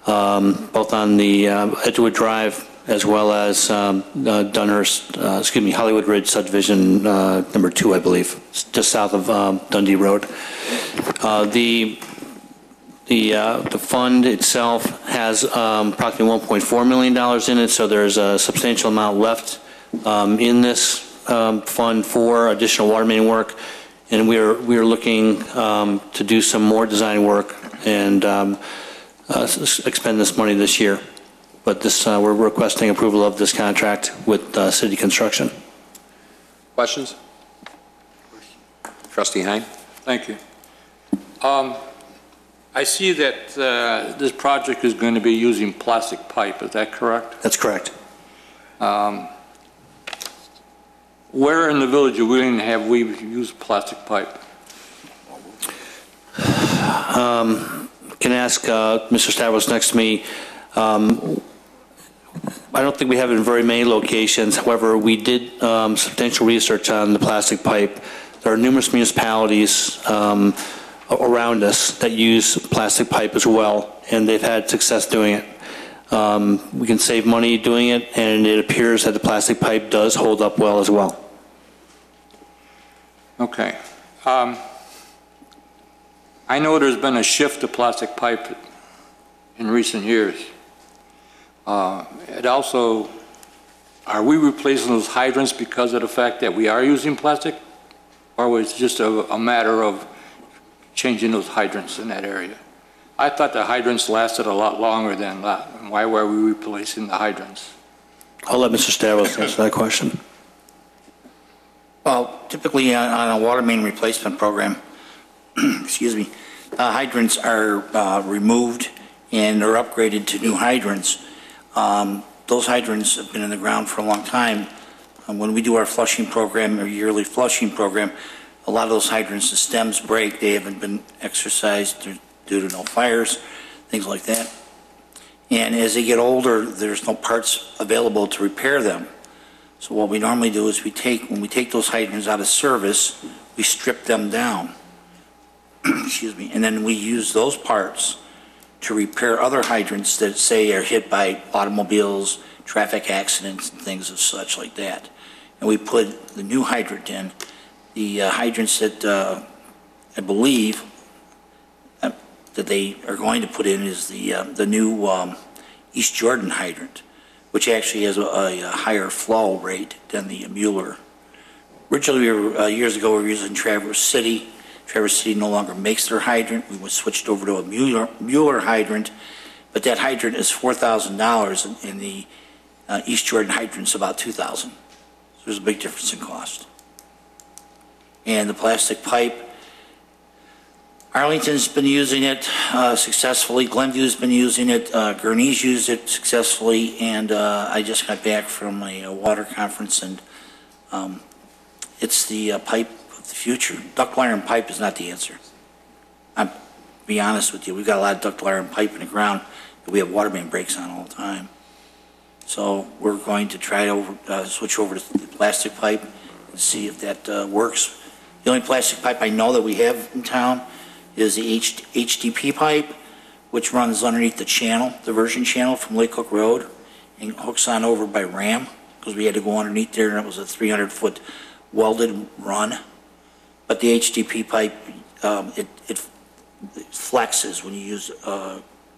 both on the Edgewood Drive as well as Hollywood Ridge subdivision number 2, I believe, just south of Dundee Road. The fund itself has approximately $1.4 million in it, so there's a substantial amount left in this fund for additional water main work, and we are looking to do some more design work and expend this money this year. But this we're requesting approval of this contract with City Construction. Questions? Trustee Hein. Thank you. I see that this project is going to be using plastic pipe. Is that correct? That's correct. Where in the village of Wheeling have we used plastic pipe? Can ask Mr. Stavros next to me. I don't think we have it in very many locations. However, we did substantial research on the plastic pipe. There are numerous municipalities around us that use plastic pipe as well, and they've had success doing it. We can save money doing it, and it appears that the plastic pipe does hold up well as well. Okay. I know there's been a shift to plastic pipe in recent years. It also, are we replacing those hydrants because of the fact that we are using plastic? Or was it just a matter of changing those hydrants in that area? I thought the hydrants lasted a lot longer than that. Why were we replacing the hydrants? I'll let Mr. Stavros answer that question. Well, typically on a water main replacement program, excuse me, hydrants are removed and are upgraded to new hydrants. Those hydrants have been in the ground for a long time. When we do our flushing program, or yearly flushing program, a lot of those hydrants, the stems break. They haven't been exercised due to no fires, things like that. And as they get older, there's no parts available to repair them. So what we normally do is when we take those hydrants out of service, we strip them down. Excuse me. And then we use those parts to repair other hydrants that, say, are hit by automobiles, traffic accidents, and things of such like that. And we put the new hydrant in. The hydrants that I believe that they are going to put in is the new East Jordan hydrant, which actually has a higher flow rate than the Mueller. Originally, years ago, we were using Traverse City. Traverse City no longer makes their hydrant. We switched over to a Mueller hydrant, but that hydrant is $4,000, and the East Jordan hydrant's about $2,000. So there's a big difference in cost. And the plastic pipe, Arlington's been using it successfully. Glenview's been using it. Gurney's used it successfully, and I just got back from a water conference, and it's the pipe of the future. Ductile iron pipe is not the answer. I'm be honest with you. We've got a lot of ductile iron pipe in the ground that we have water main breaks on all the time. So we're going to try to switch over to the plastic pipe and see if that works. The only plastic pipe I know that we have in town is the HDP pipe, which runs underneath the channel, the diversion channel from Lake Cook Road, and hooks on over by Ram, because we had to go underneath there, and it was a 300-foot welded run. But the HDP pipe, it flexes when you use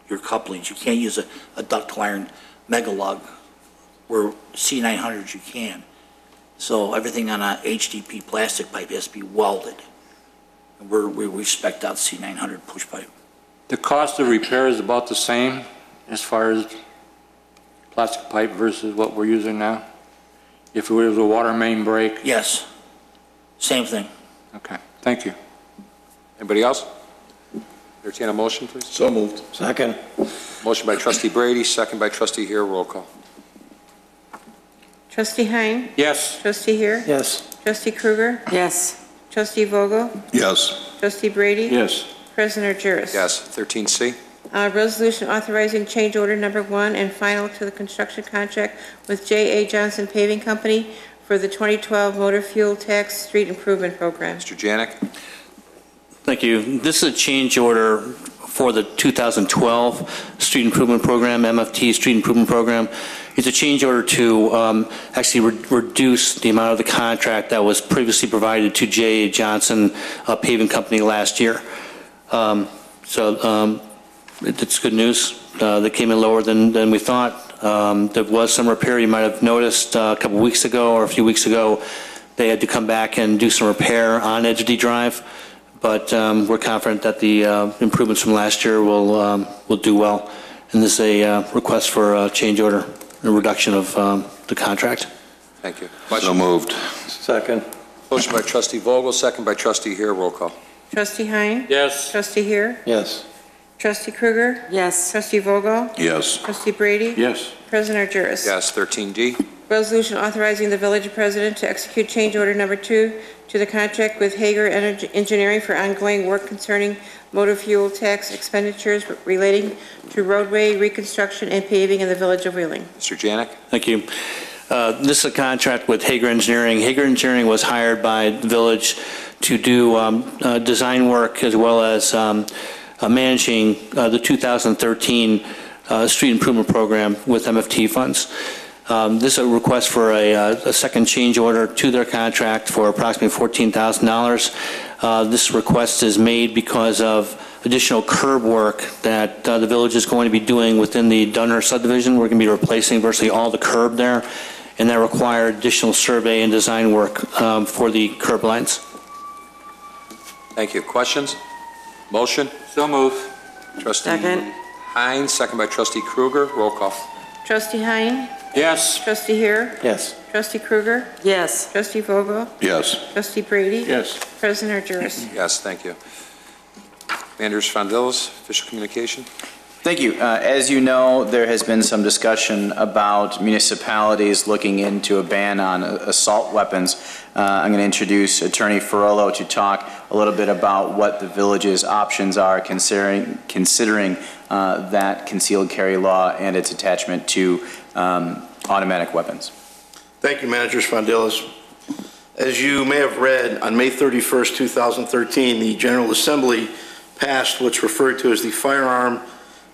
your couplings. You can't use a ductile iron Megalug, where C900s you can. So everything on a HDP plastic pipe has to be welded. And we spec'd out C900 push pipe. The cost of repair is about the same as far as plastic pipe versus what we're using now? If it was a water main break? Yes, same thing. Okay, thank you. Anybody else? Entertain a motion, please. So moved. Second. Motion by trustee Brady, second by trustee Hill. Roll call. Trustee Hein? Yes. Trustee Hill? Yes. Trustee Krueger? Yes. Trustee Vogel? Yes. Trustee Brady? Yes. President Juris? Yes. 13C. Resolution authorizing change order number 1 and final to the construction contract with J.A. Johnson Paving Company for the 2012 Motor Fuel Tax Street Improvement Program. Mr. Janik. Thank you. This is a change order for the 2012 Street Improvement Program, MFT Street Improvement Program. It's a change order to actually reduce the amount of the contract that was previously provided to J.A. Johnson Paving Company last year. It's good news. They came in lower than we thought. There was some repair you might have noticed a couple weeks ago or a few weeks ago. They had to come back and do some repair on Edgety Drive, but we're confident that the improvements from last year will do well. And this is a request for a change order, a reduction of the contract. Thank you. So moved. Second. Motion by trustee Vogel, second by trustee Hill. Roll call. Trustee Hein? Yes. Trustee Hill? Yes. Trustee Krueger? Yes. Trustee Vogel? Yes. Trustee Brady? Yes. President Juris? Yes. 13D. Resolution authorizing the village president to execute change order number 2 to the contract with Hager Engineering for ongoing work concerning motor fuel tax expenditures relating to roadway reconstruction and paving in the village of Wheeling. Mr. Janik. Thank you. This is a contract with Hager Engineering. Hager Engineering was hired by the village to do design work as well as managing the 2013 Street Improvement Program with MFT funds. This is a request for a second change order to their contract for approximately $14,000. This request is made because of additional curb work that the village is going to be doing within the Dunner subdivision. We're going to be replacing virtually all the curb there, and that required additional survey and design work for the curb lines. Thank you. Questions? Motion? So move. Trustee Second. Hines, second by trustee Krueger. Roll call. Trustee Hein? Yes. Trustee Hill? Yes. Trustee Krueger? Yes. Trustee Vogel? Yes. Trustee Brady? Yes. President Juris? Yes, thank you. Manders Fondilis, official communication. Thank you. As you know, there has been some discussion about municipalities looking into a ban on assault weapons. I'm going to introduce Attorney Ferrolo to talk a little bit about what the village's options are considering that concealed carry law and its attachment to automatic weapons. Thank you, Managers Fondilis. As you may have read, on May 31st, 2013, the General Assembly passed what's referred to as the Firearm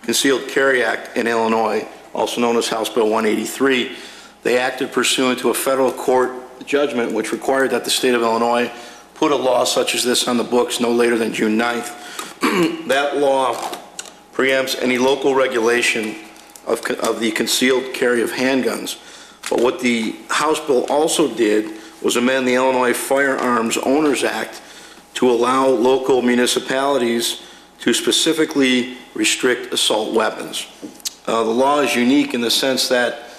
Concealed Carry Act in Illinois, also known as House Bill 183. They acted pursuant to a federal court judgment which required that the state of Illinois put a law such as this on the books no later than June 9th. That law preempts any local regulation of the concealed carry of handguns. But what the House bill also did was amend the Illinois Firearms Owners Act to allow local municipalities to specifically restrict assault weapons. The law is unique in the sense that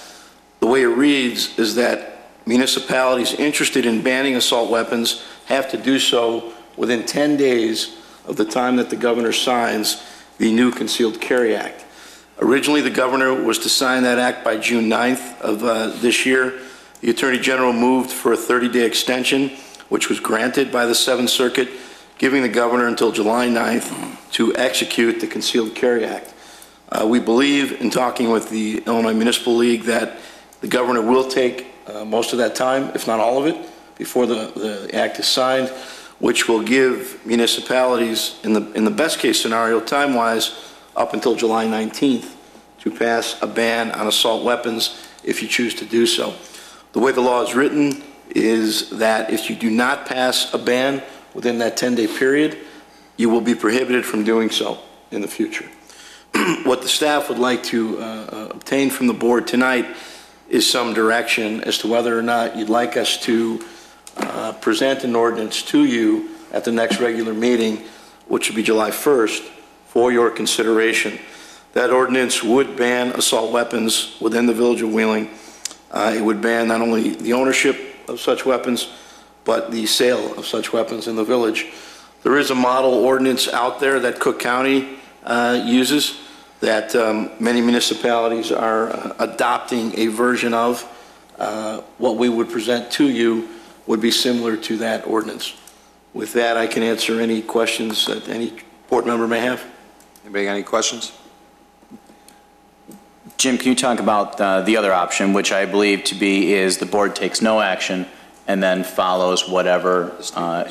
the way it reads is that municipalities interested in banning assault weapons have to do so within 10 days of the time that the governor signs the new Concealed Carry Act. Originally, the governor was to sign that act by June 9th of this year. The Attorney General moved for a 30-day extension, which was granted by the Seventh Circuit giving the governor until July 9th to execute the Concealed Carry Act. We believe, in talking with the Illinois Municipal League, that the governor will take most of that time, if not all of it, before the act is signed, which will give municipalities, in the best case scenario, time-wise, up until July 19th to pass a ban on assault weapons if you choose to do so. The way the law is written is that if you do not pass a ban within that 10-day period, you will be prohibited from doing so in the future. What the staff would like to obtain from the board tonight is some direction as to whether or not you'd like us to present an ordinance to you at the next regular meeting, which would be July 1st, for your consideration. That ordinance would ban assault weapons within the Village of Wheeling. It would ban not only the ownership of such weapons, but the sale of such weapons in the village. There is a model ordinance out there that Cook County uses that many municipalities are adopting a version of. What we would present to you would be similar to that ordinance. With that, I can answer any questions that any board member may have. Anybody got any questions? Jim, can you talk about the other option, which I believe to be is the board takes no action and then follows whatever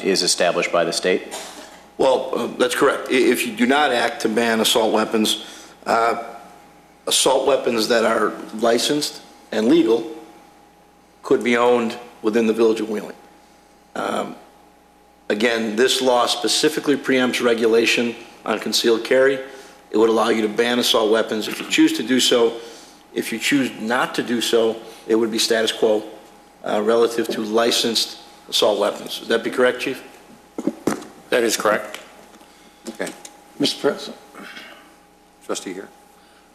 is established by the state? Well, that's correct. If you do not act to ban assault weapons that are licensed and legal could be owned within the Village of Wheeling. Again, this law specifically preempts regulation on concealed carry. It would allow you to ban assault weapons if you choose to do so. If you choose not to do so, it would be status quo relative to licensed assault weapons. Would that be correct, Chief? That is correct. Okay. Mr. President. Trustee here.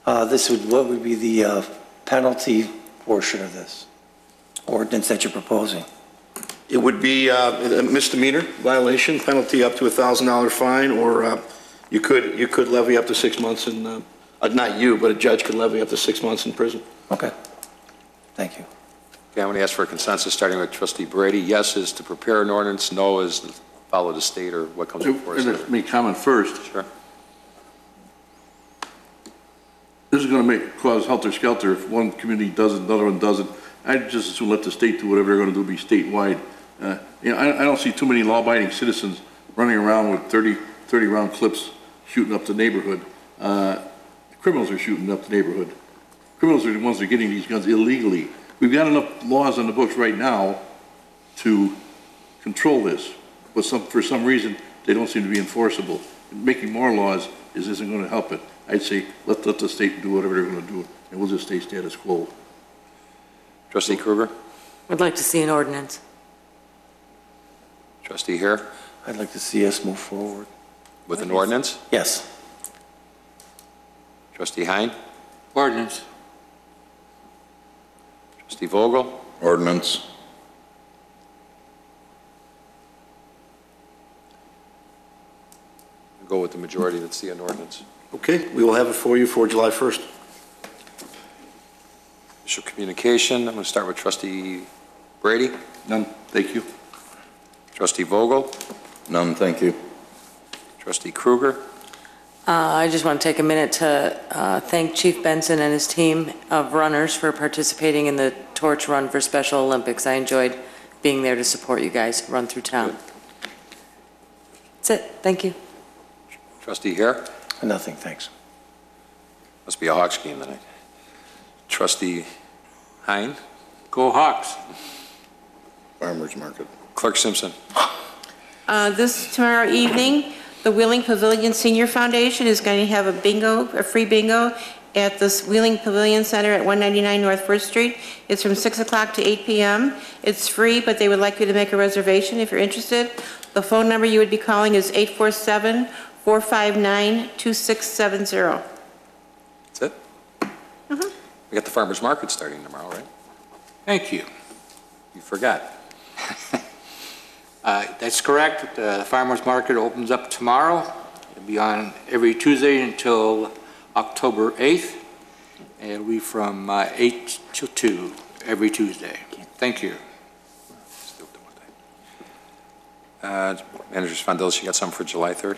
What would be the penalty portion of this ordinance that you're proposing? It would be a misdemeanor violation, penalty up to $1,000 fine, or you could levy up to 6 months in, not you, but a judge could levy up to 6 months in prison. Okay. Thank you. Okay, I'm going to ask for a consensus, starting with Trustee Brady. Yes is to prepare an ordinance, no is to follow the state, or what comes before us? Let me comment first. Sure. This is going to cause helter-skelter. If one community does it, another one doesn't. I'd just as soon let the state do whatever they're going to do, be statewide. I don't see too many law-abiding citizens running around with 30-round clips shooting up the neighborhood. Criminals are shooting up the neighborhood. Criminals are the ones that are getting these guns illegally. We've got enough laws on the books right now to control this, but for some reason, they don't seem to be enforceable. Making more laws isn't going to help it. I'd say let the state do whatever they're going to do, and we'll just stay status quo. Trustee Kruger? I'd like to see an ordinance. Trustee Hare? I'd like to see us move forward. With an ordinance? Yes. Trustee Hein? Ordinance. Trustee Vogel? Ordinance. Go with the majority that's the ordinance. Okay, we will have it for you for July 1st. Official communication, I'm going to start with Trustee Brady. None, thank you. Trustee Vogel. None, thank you. Trustee Kruger. I just want to take a minute to thank Chief Benson and his team of runners for participating in the Torch Run for Special Olympics. I enjoyed being there to support you guys run through town. That's it. Thank you. Trustee Hare. Nothing, thanks. Must be a Hawks game tonight. Trustee Hein. Go Hawks. Farmers Market. Clerk Simpson. Tomorrow evening, the Wheeling Pavilion Senior Foundation is going to have a free bingo at the Wheeling Pavilion Center at 199 North 1st Street. It's from 6 o'clock to 8 p.m. It's free, but they would like you to make a reservation if you're interested. The phone number you would be calling is 847-459-2670. That's it? We got the farmers market starting tomorrow, right? Thank you. You forgot. That's correct. The farmers market opens up tomorrow. It'll be on every Tuesday until October 8th. And it'll be from 8 till 2 every Tuesday. Thank you. Manager Spandelis, you got something for July 3rd?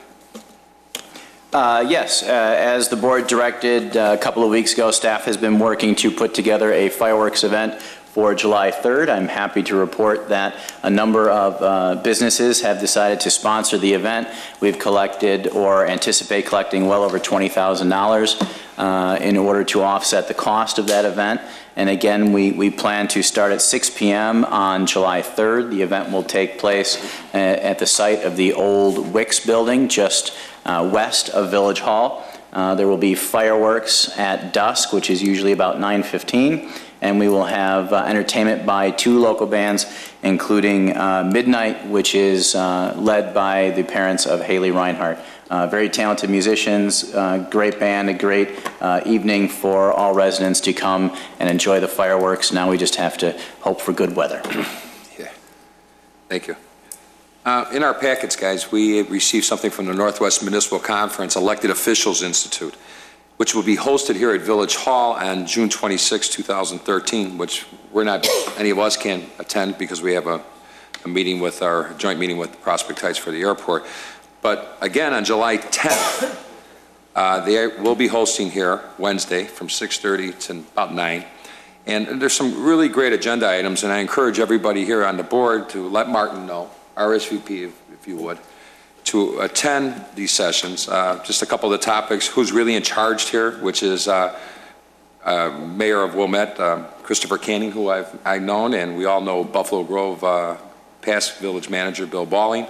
Yes, as the board directed a couple of weeks ago, staff has been working to put together a fireworks event for July 3rd. I'm happy to report that a number of businesses have decided to sponsor the event. We've collected or anticipate collecting well over $20,000 in order to offset the cost of that event. And again, we plan to start at 6 p.m. on July 3rd. The event will take place at the site of the old Wicks building just west of Village Hall. There will be fireworks at dusk, which is usually about 9:15. And we will have entertainment by 2 local bands, including Midnight, which is led by the parents of Haley Reinhardt. Very talented musicians, great band, a great evening for all residents to come and enjoy the fireworks. Now we just have to hope for good weather. Yeah. Thank you. In our packets, guys, we received something from the Northwest Municipal Conference Elected Officials Institute, which will be hosted here at Village Hall on June 26, 2013, which any of us can't attend because we have a meeting with our joint meeting with Prospect Heights for the airport. But again, on July 10th, they will be hosting here Wednesday from 6:30 to about 9. And there's some really great agenda items, and I encourage everybody here on the board to let Martin know, RSVP if you would, to attend these sessions. Just a couple of the topics: who's really in charge here, which is Mayor of Wilmette, Christopher Canning, who I've known, and we all know Buffalo Grove past village manager Bill Balling,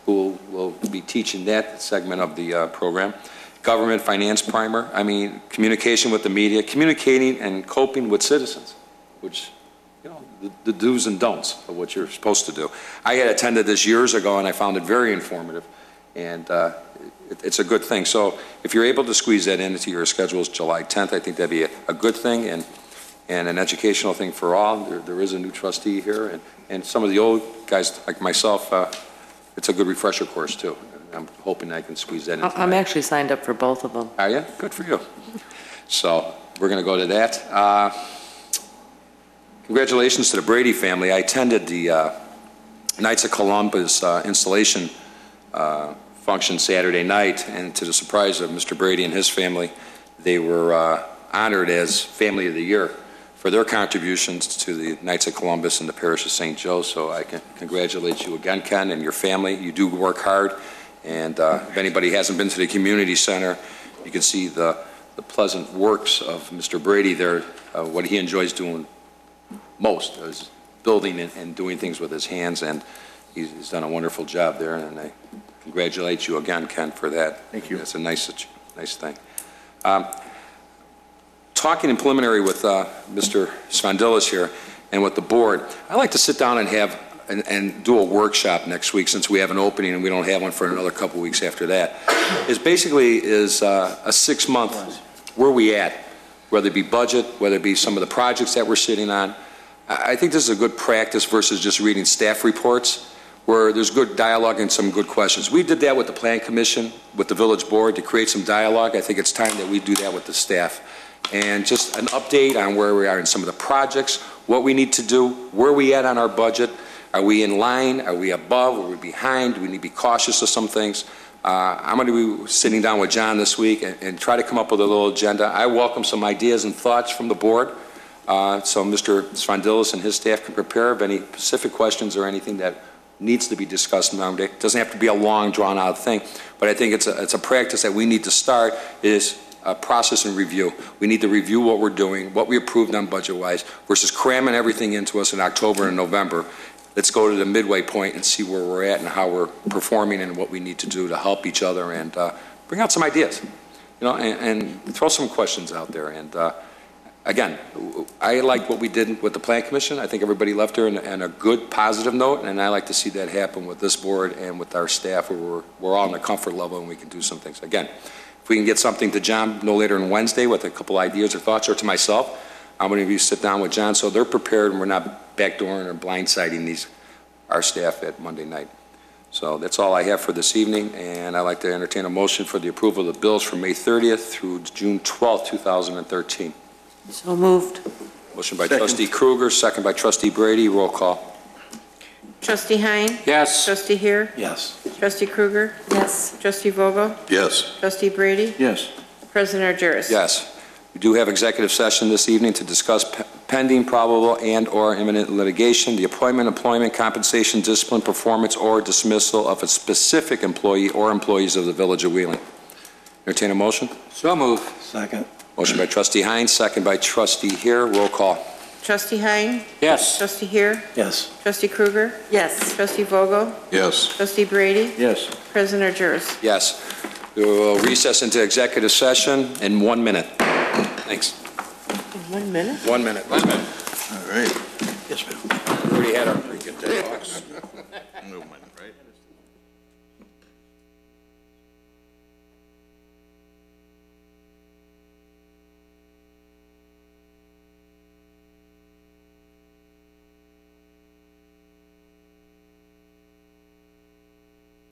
who will be teaching that segment of the program. Government finance primer, communication with the media, communicating and coping with citizens, which, the do's and don'ts of what you're supposed to do. I had attended this years ago and I found it very informative, and it's a good thing. So if you're able to squeeze that into your schedules July 10th, I think that'd be a good thing and an educational thing for all. There is a new trustee here, and some of the old guys like myself, it's a good refresher course too. I'm hoping I can squeeze that in. I'm actually signed up for both of them. Are you? Good for you. So we're going to go to that. Congratulations to the Brady family. I attended the Knights of Columbus installation function Saturday night, and to the surprise of Mr. Brady and his family, they were honored as Family of the Year for their contributions to the Knights of Columbus and the parish of St. Joe. So I can congratulate you again, Ken, and your family. You do work hard. And if anybody hasn't been to the community center, you can see the pleasant works of Mr. Brady there. What he enjoys doing most is building and doing things with his hands, and he's done a wonderful job there, and I congratulate you again, Ken, for that. Thank you. It's a nice thing. Talking in preliminary with Mr. Spandelis here and with the board, I'd like to sit down and have and do a workshop next week, since we have an opening and we don't have one for another couple weeks after that. Is a 6-month, where we at, whether it be budget, whether it be some of the projects that we're sitting on. I think this is a good practice versus just reading staff reports, where there's good dialogue and some good questions. We did that with the Plan Commission, with the village board, to create some dialogue. I think it's time that we do that with the staff. And just an update on where we are in some of the projects, what we need to do, where we at on our budget. Are we in line? Are we above? Are we behind? Do we need to be cautious of some things? I'm going to be sitting down with John this week and try to come up with a little agenda. I welcome some ideas and thoughts from the board, so Mr. Spandelis and his staff can prepare of any specific questions or anything that needs to be discussed Monday. It doesn't have to be a long, drawn-out thing, but I think it's a practice that we need to start, is process and review. We need to review what we're doing, what we approved on budget-wise, versus cramming everything into us in October and November. Let's go to the midway point and see where we're at and how we're performing and what we need to do to help each other, and bring out some ideas, and throw some questions out there. And again, I like what we did with the Plan Commission. I think everybody left here in a good, positive note, and I like to see that happen with this board and with our staff, where we're all in a comfort level and we can do some things. Again, if we can get something to John no later than Wednesday with a couple ideas or thoughts, or to myself, I'm going to sit down with John so they're prepared and we're not backdooring or blindsiding our staff at Monday night. So that's all I have for this evening, and I'd like to entertain a motion for the approval of the bills from May 30th through June 12th, 2013. So moved. Motion by Trustee Kruger, second by Trustee Brady. Roll call. Trustee Hein? Yes. Trustee Heer? Yes. Trustee Krueger? Yes. Trustee Vogel? Yes. Trustee Brady? Yes. President Argyris? Yes. We do have executive session this evening to discuss pending, probable, and/or imminent litigation, the appointment, employment, compensation, discipline, performance, or dismissal of a specific employee or employees of the Village of Wheeling. Entertain a motion? So move. Second. Motion by Trustee Hines, second by Trustee Heer. Roll call. Trustee Hein? Yes. Trustee Heer? Yes. Trustee Krueger? Yes. Trustee Vogel? Yes. Trustee Brady? Yes. President Argyris? Yes. We will recess into executive session in 1 minute. Thanks. 1 minute? 1 minute. 1 minute. All right. Yes, ma'am. We already had our Get that box. Movement, right?